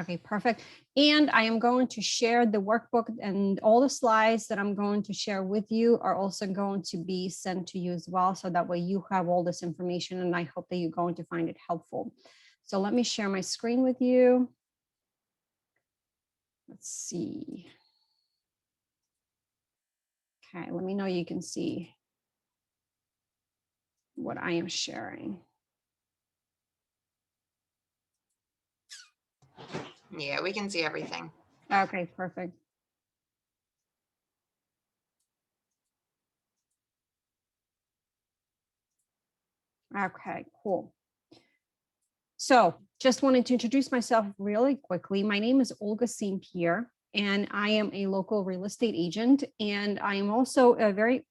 Okay, perfect. And I am going to share the workbook, and all the slides that I'm going to share with you are also going to be sent to you as well. So that way you have all this information, and I hope that you're going to find it helpful. So let me share my screen with you. Let's see. Okay, let me know you can see what I am sharing. Yeah, we can see everything. Okay, perfect. Okay, cool. So just wanted to introduce myself really quickly. My name is Olga St. Pierre, and I am a local real estate agent. And I am also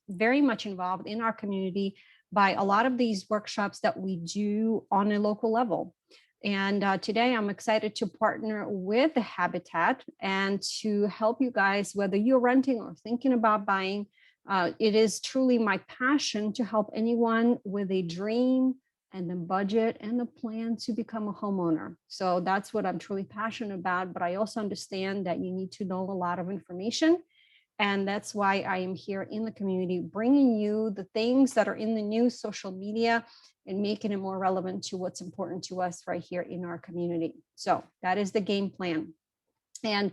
very much involved in our community by a lot of these workshops that we do on a local level. And today I'm excited to partner with the Habitat and to help you guys, whether you're renting or thinking about buying. It is truly my passion to help anyone with a dream and the budget and the plan to become a homeowner. So that's what I'm truly passionate about. But I also understand that you need to know a lot of information. And that's why I am here in the community, bringing you the things that are in the news, social media, and making it more relevant to what's important to us right here in our community. So that is the game plan. And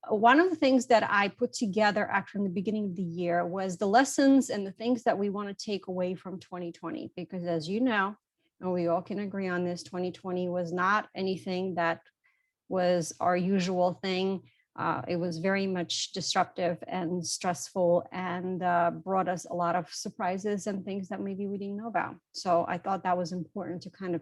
one of the things that I put together actually in the beginning of the year was the lessons and the things that we want to take away from 2020. Because as you know, and we all can agree on this, 2020 was not anything that was our usual thing. It was very much disruptive and stressful, and brought us a lot of surprises and things that maybe we didn't know about. So I thought that was important to kind of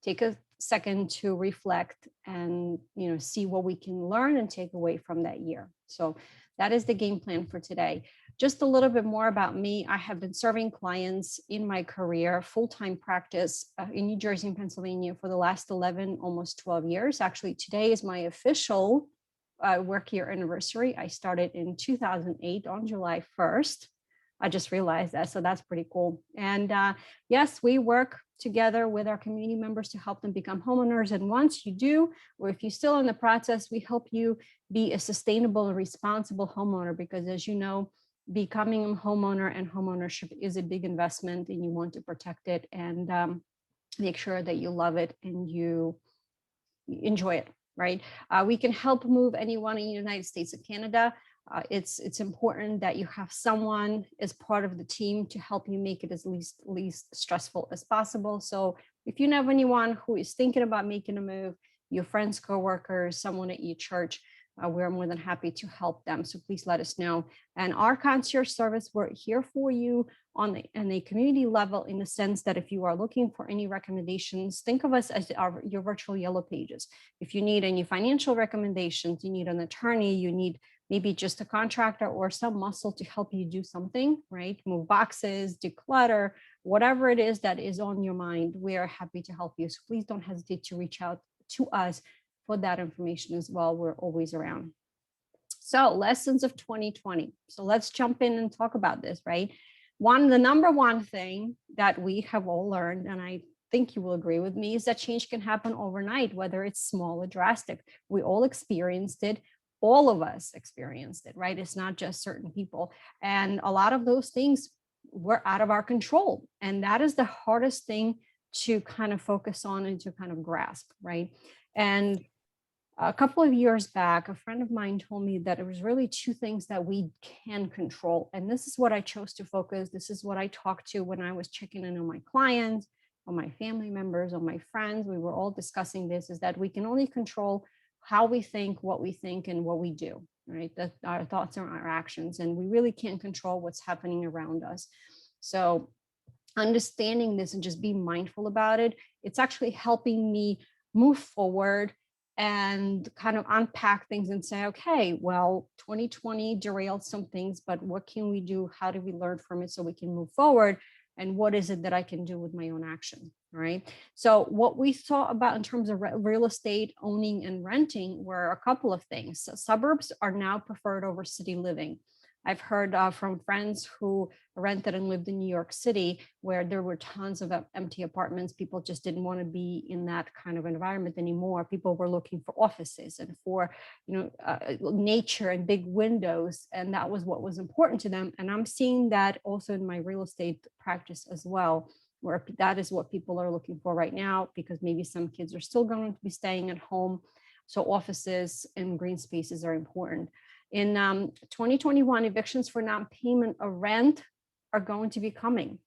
take a second to reflect and see what we can learn and take away from that year. So that is the game plan for today. Just a little bit more about me. I have been serving clients in my career, full-time practice in New Jersey and Pennsylvania for the last 11, almost 12 years. Actually, today is my official work year anniversary. I started in 2008 on July 1st. I just realized that, so that's pretty cool. And yes, we work together with our community members to help them become homeowners. And once you do, or if you're still in the process, we help you be a sustainable and responsible homeowner, because as you know, becoming a homeowner and homeownership is a big investment, and you want to protect it and make sure that you love it and you enjoy it, right? We can help move anyone in the United States and Canada. It's important that you have someone as part of the team to help you make it as least stressful as possible. So if you know anyone who is thinking about making a move, your friends, coworkers, someone at your church, we're more than happy to help them. So please let us know. And our concierge service, we're here for you on a community level, in the sense that if you are looking for any recommendations, think of us as your virtual yellow pages. If you need any financial recommendations, you need an attorney, you need maybe just a contractor or some muscle to help you do something, right? Move boxes, declutter, whatever it is that is on your mind, we are happy to help you. So please don't hesitate to reach out to us for that information as well. We're always around. So lessons of 2020. So let's jump in and talk about this, right? The number one thing that we have all learned, and I think you will agree with me, is that change can happen overnight, whether it's small or drastic. We all experienced it. All of us experienced it, right? It's not just certain people. And a lot of those things were out of our control. And that is the hardest thing to kind of focus on and to kind of grasp, right? And a couple of years back, a friend of mine told me that it was really two things that we can control. And this is what I chose to focus. This is what I talked to when I was checking in on my clients, on my family members, on my friends. We were all discussing this, is that we can only control how we think, and what we do, right? That our thoughts and our actions. And we really can't control what's happening around us. So understanding this and just being mindful about it, it's actually helping me move forward and kind of unpack things and say, okay, well, 2020 derailed some things, but what can we do? How do we learn from it so we can move forward? And what is it that I can do with my own action? Right. So what we thought about in terms of real estate owning and renting were a couple of things. So suburbs are now preferred over city living. I've heard from friends who rented and lived in New York City, where there were tons of empty apartments. People just didn't want to be in that kind of environment anymore. People were looking for offices and for, nature and big windows, and that was what was important to them. And I'm seeing that also in my real estate practice as well, where that is what people are looking for right now, because maybe some kids are still going to be staying at home. So offices and green spaces are important. In 2021, evictions for non-payment of rent are going to be coming.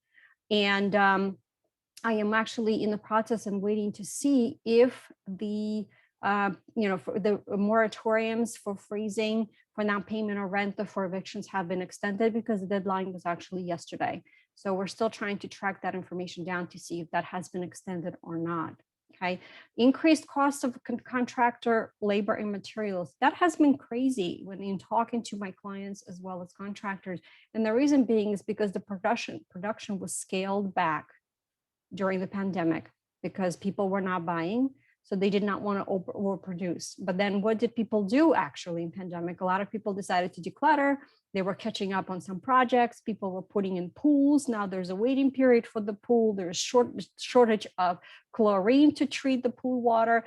And I am actually in the process and waiting to see if for the moratoriums for freezing for non-payment or rent for evictions have been extended, because the deadline was actually yesterday. So we're still trying to track that information down to see if that has been extended or not. Okay. Increased cost of contractor labor and materials. That has been crazy when in talking to my clients as well as contractors. And the reason being is because the production was scaled back during the pandemic because people were not buying. So they did not want to overproduce. But then what did people do actually in pandemic? A lot of people decided to declutter. They were catching up on some projects. People were putting in pools. Now there's a waiting period for the pool. There's shortage of chlorine to treat the pool water.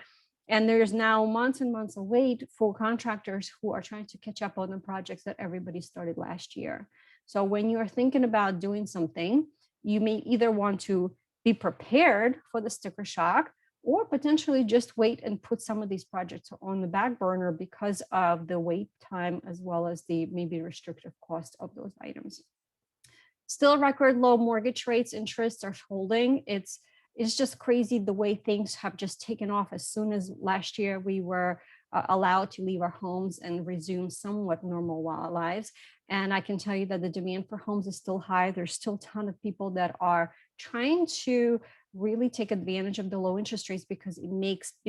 And there's now months and months of wait for contractors who are trying to catch up on the projects that everybody started last year. So when you're thinking about doing something, you may either want to be prepared for the sticker shock, or potentially just wait and put some of these projects on the back burner because of the wait time, as well as the maybe restrictive cost of those items. Still record low mortgage rates, interests are holding. It's just crazy the way things have just taken off. As soon as last year we were allowed to leave our homes and resume somewhat normal lives. And I can tell you that the demand for homes is still high. There's still a ton of people that are trying to really take advantage of the low interest rates, because it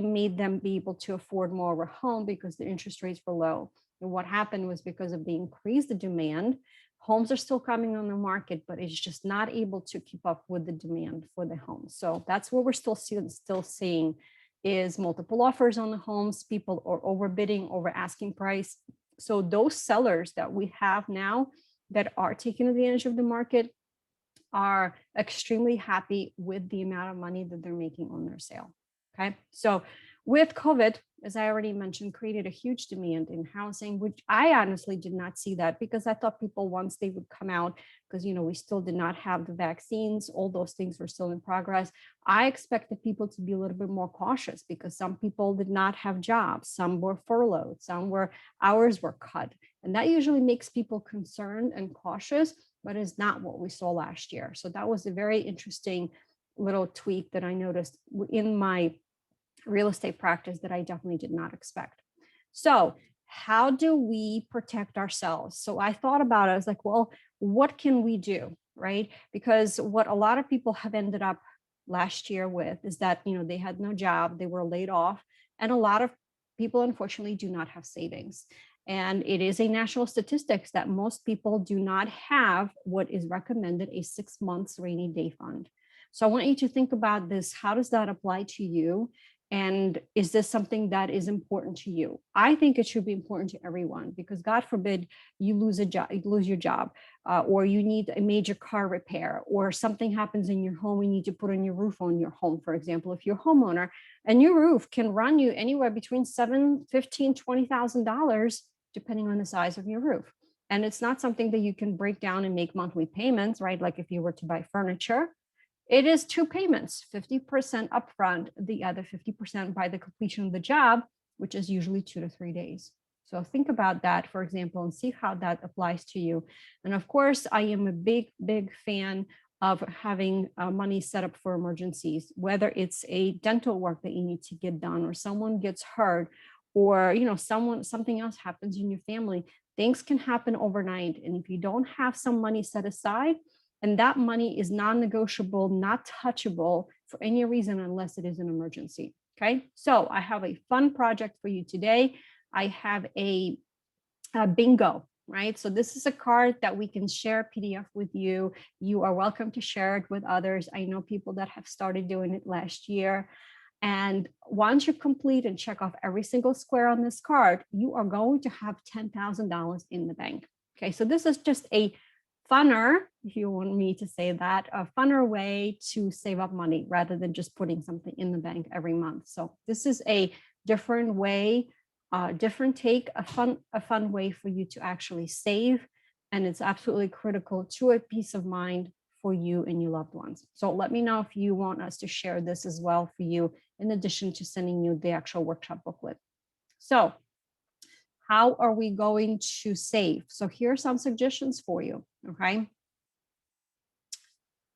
made them be able to afford more of a home because the interest rates were low. And what happened was, because of the increased demand, homes are still coming on the market, but it's just not able to keep up with the demand for the homes. So that's what we're still seeing is multiple offers on the homes. People are overbidding, over asking price. So those sellers that we have now that are taking advantage of the market are extremely happy with the amount of money that they're making on their sale. Okay. So with COVID, as I already mentioned, created a huge demand in housing, which I honestly did not see that, because I thought people, once they would come out, because, we still did not have the vaccines, all those things were still in progress. I expected people to be a little bit more cautious, because some people did not have jobs. Some were furloughed, hours were cut. And that usually makes people concerned and cautious, but is not what we saw last year. So that was a very interesting little tweak that I noticed in my real estate practice that I definitely did not expect. So how do we protect ourselves? So I thought about it. I was like, well, what can we do? Right? Because what a lot of people have ended up last year with is that, they had no job, they were laid off. And a lot of people, unfortunately, do not have savings. And it is a national statistics that most people do not have what is recommended, a 6 months rainy day fund. So I want you to think about this. How does that apply to you? And is this something that is important to you? I think it should be important to everyone, because God forbid you lose your job, or you need a major car repair, or something happens in your home, you need to put a new roof on your home. For example, if you're a homeowner, a new roof can run you anywhere between $7,000, $15,000, $20,000, depending on the size of your roof. And it's not something that you can break down and make monthly payments, right? Like if you were to buy furniture. It is 2 payments, 50% upfront, the other 50% by the completion of the job, which is usually 2 to 3 days. So think about that, for example, and see how that applies to you. And of course, I am a big, big fan of having money set up for emergencies, whether it's a dental work that you need to get done, or someone gets hurt, or something else happens in your family. Things can happen overnight. And if you don't have some money set aside, and that money is non-negotiable, not touchable for any reason, unless it is an emergency. Okay. So I have a fun project for you today. I have a bingo, right? So this is a card that we can share PDF with you. You are welcome to share it with others. I know people that have started doing it last year. And once you complete and check off every single square on this card, you are going to have $10,000 in the bank. Okay, so this is just a funner, if you want me to say that, a funner way to save up money rather than just putting something in the bank every month. So this is a different way, different take, a fun way for you to actually save. And it's absolutely critical to a peace of mind for you and your loved ones. So let me know if you want us to share this as well for you, in addition to sending you the actual workshop booklet. So how are we going to save? So here are some suggestions for you, okay?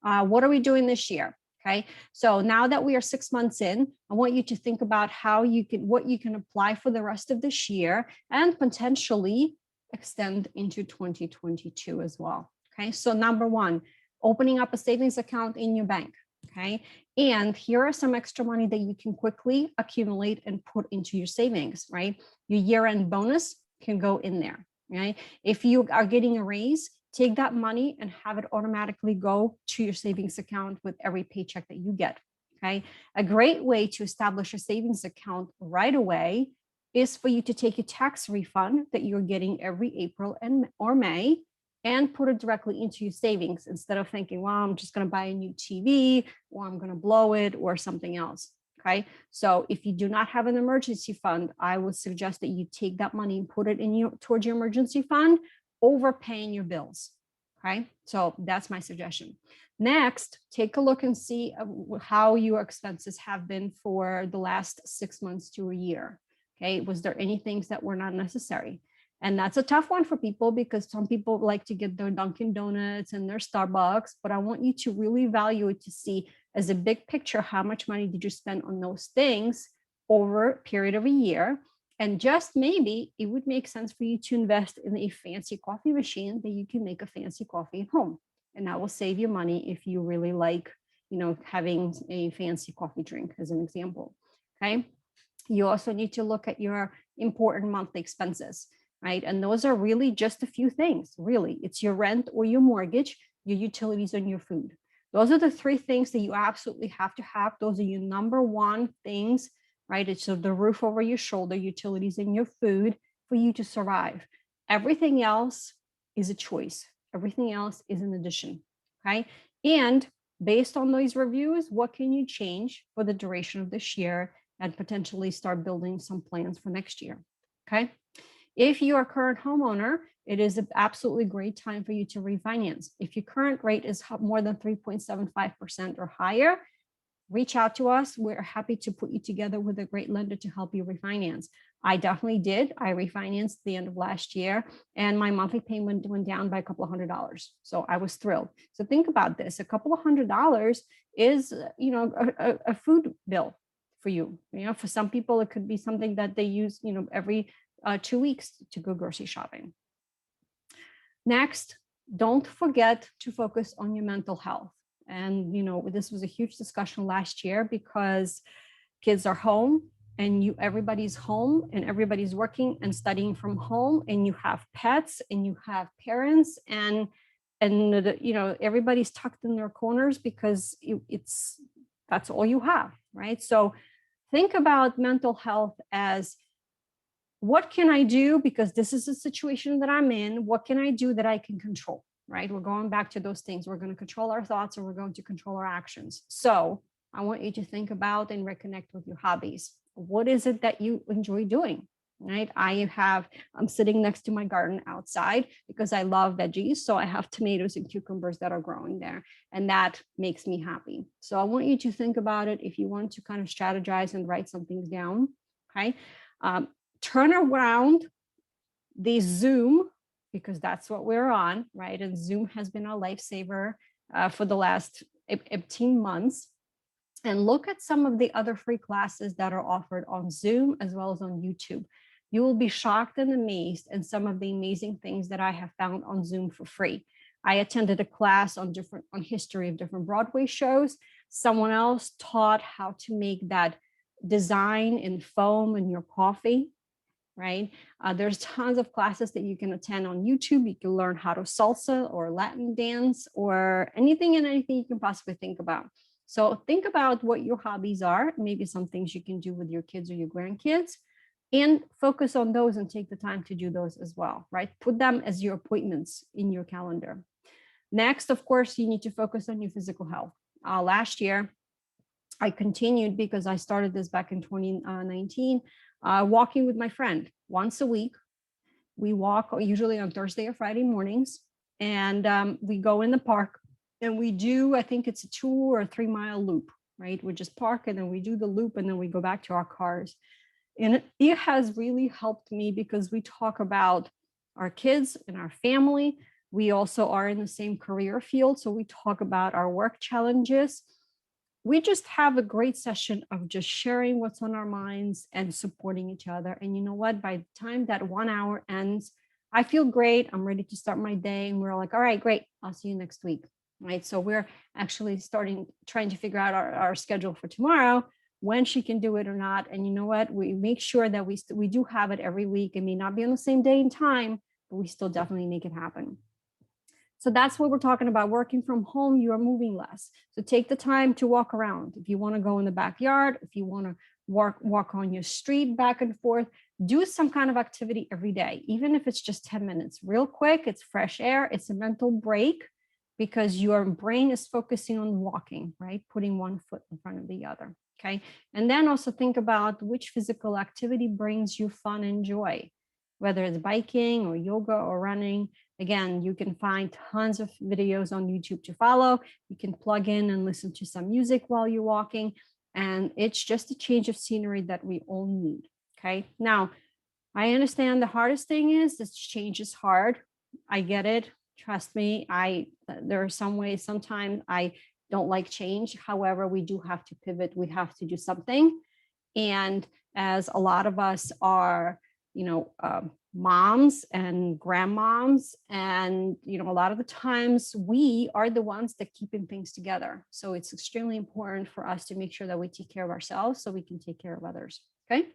What are we doing this year? Okay, so now that we are 6 months in, I want you to think about how you can, what you can apply for the rest of this year and potentially extend into 2022 as well. Okay, so number one, opening up a savings account in your bank. Okay, and here are some extra money that you can quickly accumulate and put into your savings, right? Your year-end bonus can go in there, right? If you are getting a raise, take that money and have it automatically go to your savings account with every paycheck that you get. Okay. A great way to establish a savings account right away is for you to take a tax refund that you're getting every April or May and put it directly into your savings instead of thinking, well, I'm just going to buy a new TV or I'm going to blow it or something else. Okay. So if you do not have an emergency fund, I would suggest that you take that money and put it in towards your emergency fund, overpaying your bills. Okay, so that's my suggestion. Next, take a look and see how your expenses have been for the last 6 months to a year. Okay, was there any things that were not necessary? And that's a tough one for people because some people like to get their Dunkin' Donuts and their Starbucks, but I want you to really evaluate to see as a big picture, how much money did you spend on those things over a period of a year? And just maybe it would make sense for you to invest in a fancy coffee machine that you can make a fancy coffee at home. And that will save you money if you really like, having a fancy coffee drink as an example. Okay. You also need to look at your important monthly expenses, right? And those are really just a few things, really. It's your rent or your mortgage, your utilities, and your food. Those are the three things that you absolutely have to have. Those are your number one things, right? It's so the roof over your shoulder, utilities, and your food for you to survive. Everything else is a choice. Everything else is an addition, okay? And based on those reviews, what can you change for the duration of this year and potentially start building some plans for next year, okay? If you are a current homeowner, it is an absolutely great time for you to refinance. If your current rate is more than 3.75% or higher, reach out to us. We're happy to put you together with a great lender to help you refinance. I definitely did. I refinanced the end of last year and my monthly payment went down by a couple of $100. So I was thrilled. So think about this. A couple of $100 is, a food bill for you. For some people, it could be something that they use, every 2 weeks to go grocery shopping. Next, don't forget to focus on your mental health. And, this was a huge discussion last year because kids are home and everybody's home and everybody's working and studying from home, and you have pets and you have parents and everybody's tucked in their corners because that's all you have, right? So think about mental health as, what can I do? Because this is a situation that I'm in. What can I do that I can control? Right? We're going back to those things. We're going to control our thoughts and we're going to control our actions. So I want you to think about and reconnect with your hobbies. What is it that you enjoy doing? Right? I'm sitting next to my garden outside because I love veggies. So I have tomatoes and cucumbers that are growing there. And that makes me happy. So I want you to think about it. If you want to kind of strategize and write some things down, okay? Turn around the Zoom, because that's what we're on, right? And Zoom has been a lifesaver for the last 18 months. And look at some of the other free classes that are offered on Zoom as well as on YouTube. You will be shocked and amazed at some of the amazing things that I have found on Zoom for free. I attended a class on history of different Broadway shows. Someone else taught how to make that design in foam in your coffee. Right? There's tons of classes that you can attend on YouTube. You can learn how to salsa or Latin dance or anything and anything you can possibly think about. So think about what your hobbies are, maybe some things you can do with your kids or your grandkids. and focus on those and take the time to do those as well, right? Put them as your appointments in your calendar. Next, of course, you need to focus on your physical health. Last year, I continued because I started this back in 2019, walking with my friend once a week. We walk usually on Thursday or Friday mornings, and we go in the park and we do, I think it's a 2 or 3 mile loop, right? We just park and then we do the loop and then we go back to our cars. And it has really helped me because we talk about our kids and our family. We also are in the same career field. So we talk about our work challenges. We just have a great session of just sharing what's on our minds and supporting each other. And you know what? By the time that 1 hour ends, I feel great. I'm ready to start my day. And we're like, all right, great. I'll see you next week. Right. So we're actually trying to figure out our schedule for tomorrow, when she can do it or not. And you know what? We make sure that we do have it every week. It may not be on the same day and time, but we still definitely make it happen. So that's what we're talking about. Working from home, you are moving less. So take the time to walk around. If you want to go in the backyard, if you want to walk on your street back and forth, do some kind of activity every day, even if it's just 10 minutes, real quick. It's fresh air. It's a mental break because your brain is focusing on walking, right? Putting one foot in front of the other. Okay. And then also think about which physical activity brings you fun and joy, whether it's biking or yoga or running. Again, you can find tons of videos on YouTube to follow. You can plug in and listen to some music while you're walking. And it's just a change of scenery that we all need. Okay. Now, I understand the hardest thing is this change is hard. I get it. Trust me. There are some ways, sometimes I don't like change. However, we do have to pivot. We have to do something. And as a lot of us are, moms and grandmoms, and a lot of the times we are the ones that keeping things together. So it's extremely important for us to make sure that we take care of ourselves so we can take care of others. Okay.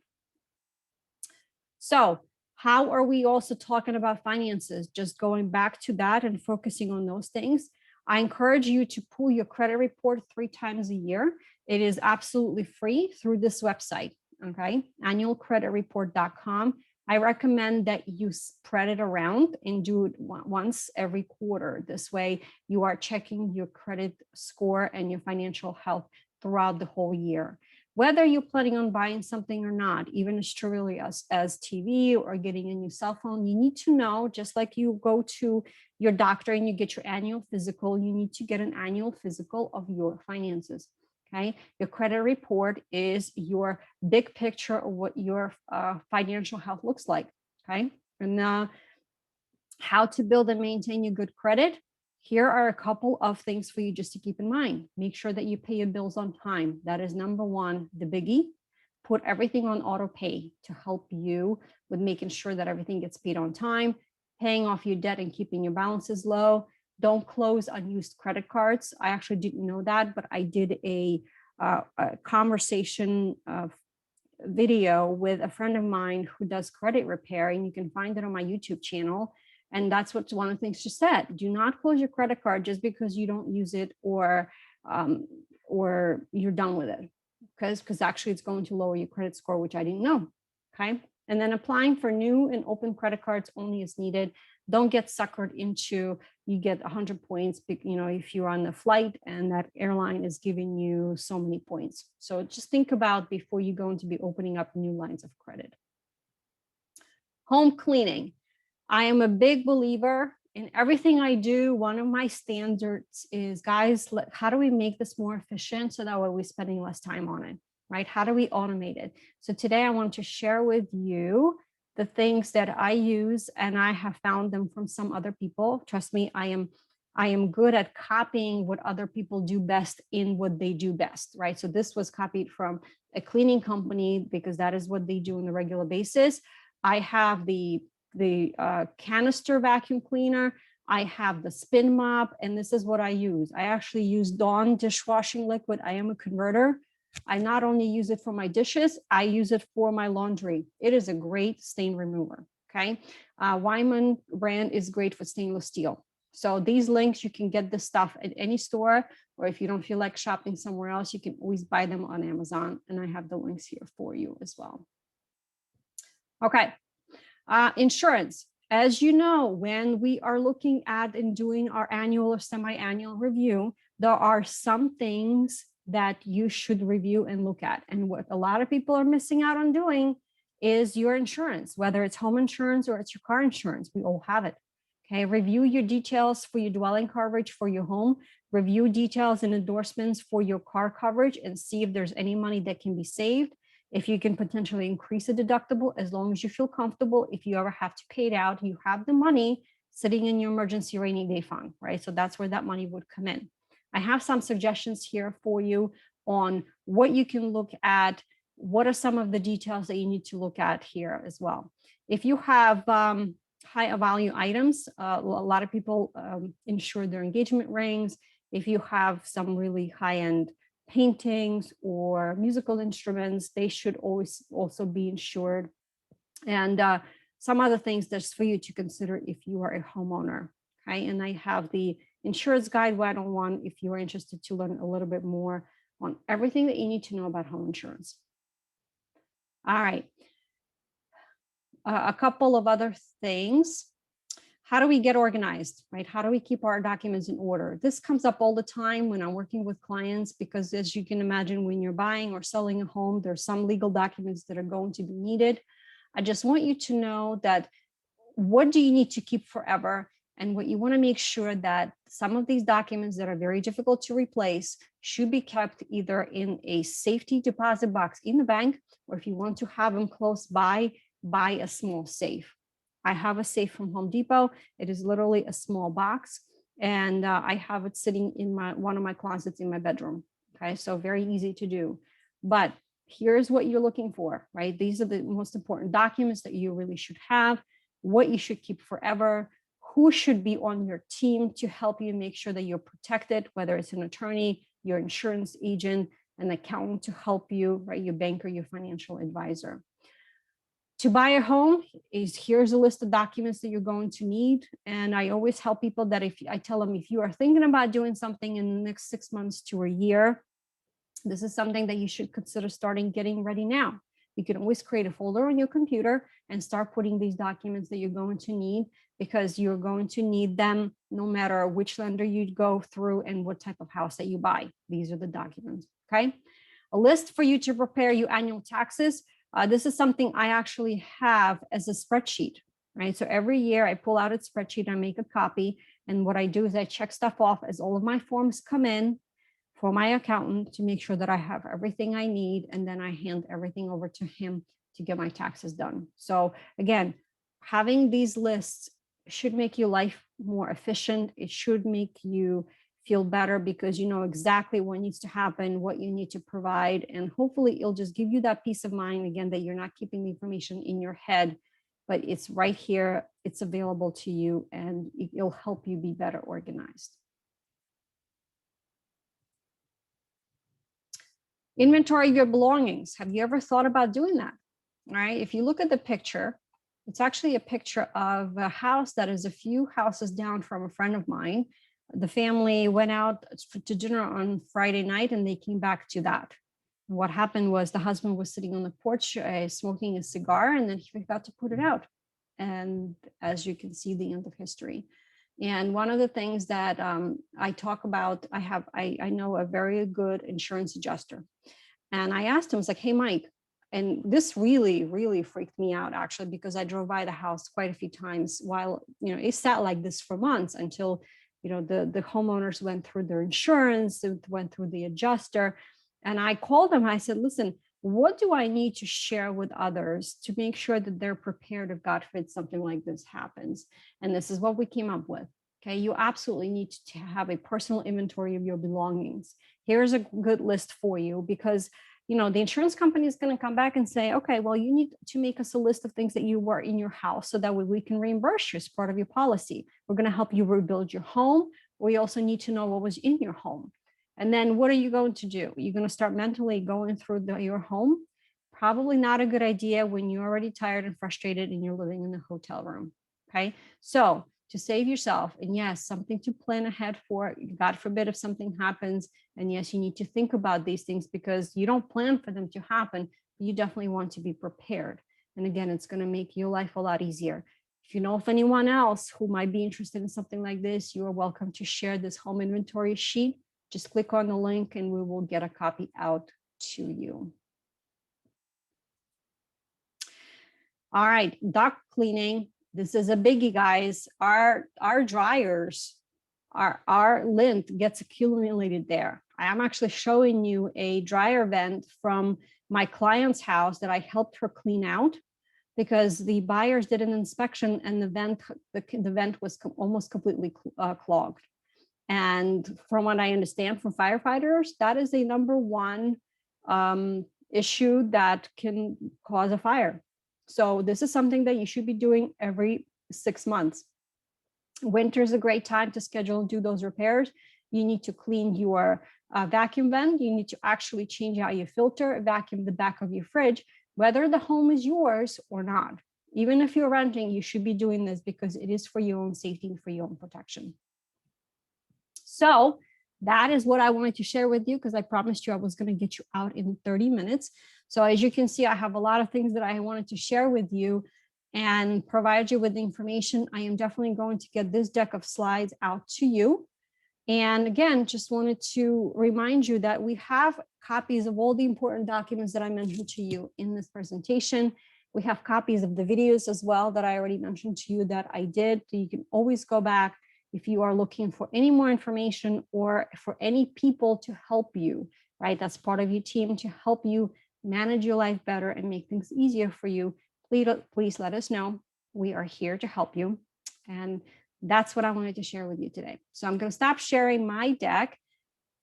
So how are we also talking about finances? Just going back to that and focusing on those things. I encourage you to pull your credit report 3 times a year. It is absolutely free through this website. Okay. Annualcreditreport.com. I recommend that you spread it around and do it once every quarter. This way you are checking your credit score and your financial health throughout the whole year. Whether you're planning on buying something or not, even as trivially as TV or getting a new cell phone, you need to know, just like you go to your doctor and you get your annual physical, you need to get an annual physical of your finances. Okay. Your credit report is your big picture of what your financial health looks like. Okay. And how to build and maintain your good credit. Here are a couple of things for you just to keep in mind. Make sure that you pay your bills on time. That is number one, the biggie. Put everything on auto pay to help you with making sure that everything gets paid on time, paying off your debt and keeping your balances low. Don't close unused credit cards. I actually didn't know that, but I did a conversation video with a friend of mine who does credit repair, and you can find it on my YouTube channel. And that's what one of the things she said. Do not close your credit card just because you don't use it or you're done with it. Because actually it's going to lower your credit score, which I didn't know. Okay. And then applying for new and open credit cards only is needed. Don't get suckered into, you get 100 points, if you're on the flight and that airline is giving you so many points. So just think about before you're going to be opening up new lines of credit. Home cleaning. I am a big believer in everything I do. One of my standards is, guys, how do we make this more efficient so that way we're spending less time on it, right? How do we automate it? So today I want to share with you the things that I use, and I have found them from some other people. Trust me, I am good at copying what other people do best in what they do best, right? So this was copied from a cleaning company because that is what they do on a regular basis. I have the canister vacuum cleaner. I have the spin mop, and this is what I use. I actually use Dawn dishwashing liquid. I am a converter. I not only use it for my dishes, I use it for my laundry. It is a great stain remover. Okay. Wyman brand is great for stainless steel. So these links, you can get this stuff at any store, or if you don't feel like shopping somewhere else, you can always buy them on Amazon. And I have the links here for you as well. Okay. Insurance. As you know, when we are looking at and doing our annual or semi-annual review, there are some things that you should review and look at. And what a lot of people are missing out on doing is your insurance, whether it's home insurance or it's your car insurance. We all have it. Okay. Review your details for your dwelling coverage for your home. Review details and endorsements for your car coverage and see if there's any money that can be saved. If you can potentially increase the deductible, as long as you feel comfortable, if you ever have to pay it out, you have the money sitting in your emergency rainy day fund, right? So that's where that money would come in. I have some suggestions here for you on what you can look at. What are some of the details that you need to look at here as well? If you have high value items, a lot of people insure their engagement rings. If you have some really high-end paintings or musical instruments, they should always also be insured. And some other things that's for you to consider if you are a homeowner. Okay. And I have the insurance guide 101 if you are interested to learn a little bit more on everything that you need to know about home insurance. All right. A couple of other things. How do we get organized, right? How do we keep our documents in order? This comes up all the time when I'm working with clients, because as you can imagine, when you're buying or selling a home, there's some legal documents that are going to be needed. I just want you to know that what do you need to keep forever? And what you want to make sure that some of these documents that are very difficult to replace should be kept either in a safety deposit box in the bank, or if you want to have them close by, buy a small safe. I have a safe from Home Depot. It is literally a small box, and I have it sitting in one of my closets in my bedroom. Okay, so very easy to do. But here's what you're looking for, right? These are the most important documents that you really should have, what you should keep forever, who should be on your team to help you make sure that you're protected, whether it's an attorney, your insurance agent, an accountant to help you, right? Your banker, your financial advisor. To buy a home here's a list of documents that you're going to need. And I always help people that I tell them, if you are thinking about doing something in the next 6 months to a year, this is something that you should consider starting getting ready now. You can always create a folder on your computer and start putting these documents that you're going to need, because you're going to need them no matter which lender you go through and what type of house that you buy. These are the documents, okay? A list for you to prepare your annual taxes. This is something I actually have as a spreadsheet, right? So every year I pull out a spreadsheet, I make a copy, and what I do is I check stuff off as all of my forms come in for my accountant to make sure that I have everything I need, and then I hand everything over to him to get my taxes done. So again, having these lists should make your life more efficient. It should make you feel better because you know exactly what needs to happen, what you need to provide, and hopefully it'll just give you that peace of mind again that you're not keeping the information in your head, but it's right here, it's available to you, and it'll help you be better organized. Inventory of your belongings. Have you ever thought about doing that? All right, if you look at the picture, it's actually a picture of a house that is a few houses down from a friend of mine. The family went out to dinner on Friday night and they came back to that. What happened was the husband was sitting on the porch smoking a cigar, and then he forgot to put it out. And as you can see, the end of history. And one of the things that I talk about, I know a very good insurance adjuster. And I asked him, I was like, hey, Mike, and this really, really freaked me out actually, because I drove by the house quite a few times while, it sat like this for months until, the homeowners went through their insurance, went through the adjuster. And I called them, I said, listen, what do I need to share with others to make sure that they're prepared if God forbid something like this happens? And this is what we came up with. Okay, you absolutely need to have a personal inventory of your belongings. Here's a good list for you, because the insurance company is going to come back and say, okay, well, you need to make us a list of things that you were in your house so that way we can reimburse you as part of your policy. We're going to help you rebuild your home. We also need to know what was in your home. And then what are you going to do? You're going to start mentally going through your home. Probably not a good idea when you're already tired and frustrated and you're living in a hotel room. Okay. So to save yourself, and yes, something to plan ahead for, God forbid if something happens. And yes, you need to think about these things because you don't plan for them to happen, but you definitely want to be prepared. And again, it's going to make your life a lot easier. If you know of anyone else who might be interested in something like this, you are welcome to share this home inventory sheet. Just click on the link and we will get a copy out to you. All right, duct cleaning. This is a biggie, guys. Our dryers, our lint gets accumulated there. I am actually showing you a dryer vent from my client's house that I helped her clean out, because the buyers did an inspection and the vent was almost completely clogged. And from what I understand from firefighters, that is a number one issue that can cause a fire. So this is something that you should be doing every 6 months. Winter is a great time to schedule and do those repairs. You need to clean your vacuum vent. You need to actually change out your filter, vacuum the back of your fridge, whether the home is yours or not. Even if you're renting, you should be doing this because it is for your own safety and for your own protection. So that is what I wanted to share with you, because I promised you I was going to get you out in 30 minutes. So as you can see, I have a lot of things that I wanted to share with you and provide you with the information. I am definitely going to get this deck of slides out to you. And again, just wanted to remind you that we have copies of all the important documents that I mentioned to you in this presentation. We have copies of the videos as well that I already mentioned to you that I did. So you can always go back if you are looking for any more information or for any people to help you, right? That's part of your team to help you manage your life better and make things easier for you. Please let us know. We are here to help you. And that's what I wanted to share with you today. So I'm going to stop sharing my deck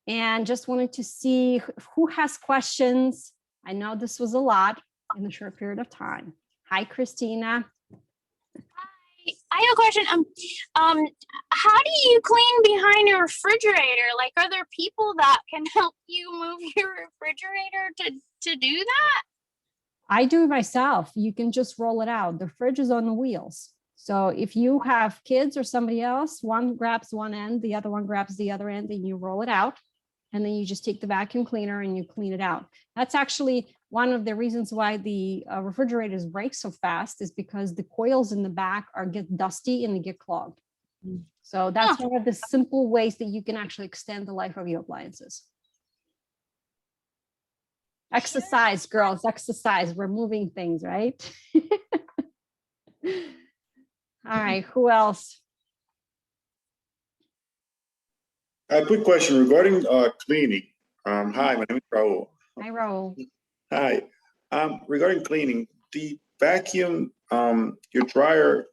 and just wanted to see who has questions. I know this was a lot in a short period of time. Hi, Christina. I have a question. How do you clean behind your refrigerator? Like, are there people that can help you move your refrigerator to do that? I do it myself. You can just roll it out. The fridge is on the wheels. So if you have kids or somebody else, one grabs one end, the other one grabs the other end, and you roll it out. And then you just take the vacuum cleaner and you clean it out. That's actually one of the reasons why the refrigerators break so fast, is because the coils in the back get dusty and they get clogged. So that's one of the simple ways that you can actually extend the life of your appliances. Exercise, girls, exercise. We're moving things, right? All right, who else? A quick question regarding cleaning. Hi, my name is Raul. Hi, Raul. Hi. Regarding cleaning, the vacuum, your dryer,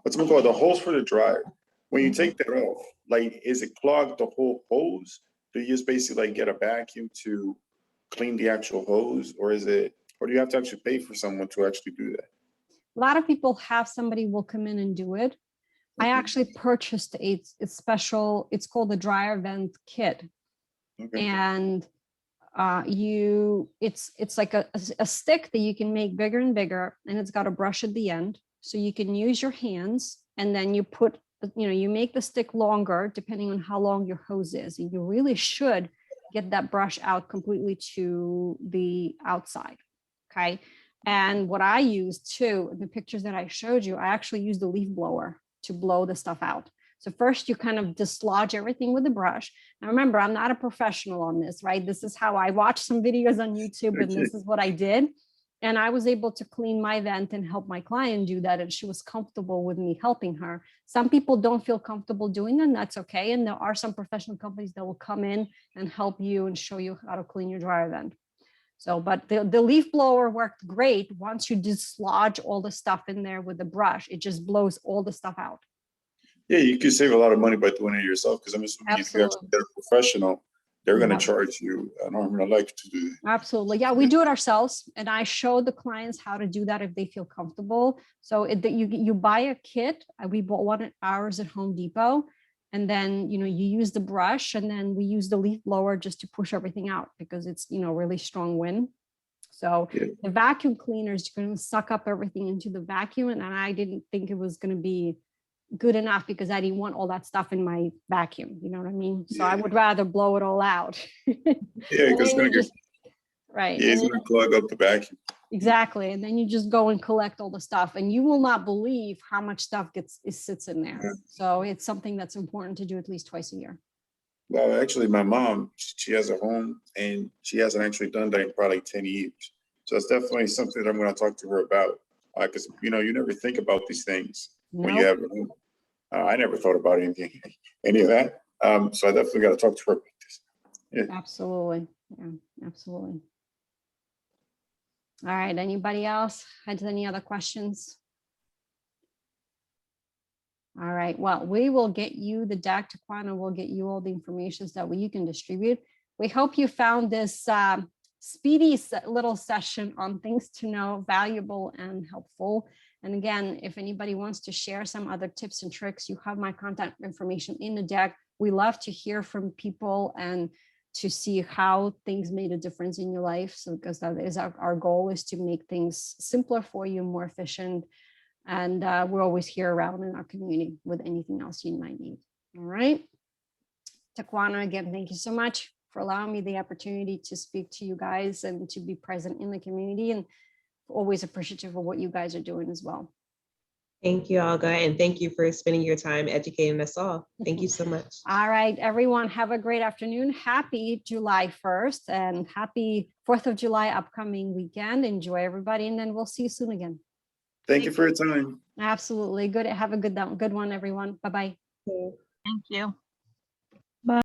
what's it called? The hose for the dryer. When you take that off, like, is it clogged the whole hose? Do you just basically like get a vacuum to clean the actual hose, or do you have to actually pay for someone to actually do that? A lot of people have somebody will come in and do it. I actually purchased a special, it's called the dryer vent kit. Okay. And it's like a stick that you can make bigger and bigger, and it's got a brush at the end. So you can use your hands, and then you put, you make the stick longer depending on how long your hose is. And you really should get that brush out completely to the outside. Okay. And what I used too, in the pictures that I showed you, I actually used the leaf blower to blow the stuff out. So first you kind of dislodge everything with the brush. Now remember, I'm not a professional on this, right? This is how I watched some videos on YouTube, and this is what I did. And I was able to clean my vent and help my client do that. And she was comfortable with me helping her. Some people don't feel comfortable doing that, and that's okay. And there are some professional companies that will come in and help you and show you how to clean your dryer vent. So, but the leaf blower worked great. Once you dislodge all the stuff in there with the brush, it just blows all the stuff out. Yeah, you could save a lot of money by doing it yourself, because I'm assuming if you actually get a professional, they're going to charge you an arm and a leg to do that. Absolutely. Yeah, we do it ourselves. And I show the clients how to do that if they feel comfortable. So you buy a kit. We bought one at ours at Home Depot. And then, you use the brush, and then we use the leaf blower just to push everything out, because it's, really strong wind. So the vacuum cleaner is going to suck up everything into the vacuum. And I didn't think it was going to be good enough, because I didn't want all that stuff in my vacuum. You know what I mean? So I would rather blow it all out. Yeah, because it's going to get, right. yeah, it's going to clog up the vacuum. Exactly. And then you just go and collect all the stuff and you will not believe how much stuff sits in Yeah. there. So it's something that's important to do at least twice a year. Well, actually, my mom, she has a home and she hasn't actually done that in probably 10 years. So it's definitely something that I'm going to talk to her about. Because, you know, you never think about these things when you Nope. have a home. I never thought about any of that. So I definitely got to talk to her about this. Yeah. Absolutely. Yeah, absolutely. All right. Anybody else had any other questions? All right. Well, we will get you the deck, Taquana. We'll get you all the information that you can distribute. We hope you found this speedy little session on things to know valuable and helpful. And again, if anybody wants to share some other tips and tricks, you have my contact information in the deck. We love to hear from people and to see how things made a difference in your life. So because that is our goal, is to make things simpler for you, more efficient. And we're always here around in our community with anything else you might need. All right. Taquana, again, thank you so much for allowing me the opportunity to speak to you guys and to be present in the community, and always appreciative of what you guys are doing as well. Thank you, Olga, and thank you for spending your time educating us all. Thank you so much. All right, everyone, have a great afternoon. Happy July 1st and happy 4th of July upcoming weekend. Enjoy, everybody, and then we'll see you soon again. Thank you for your time. Absolutely. Good. Have a good one, everyone. Bye-bye. Okay. Thank you.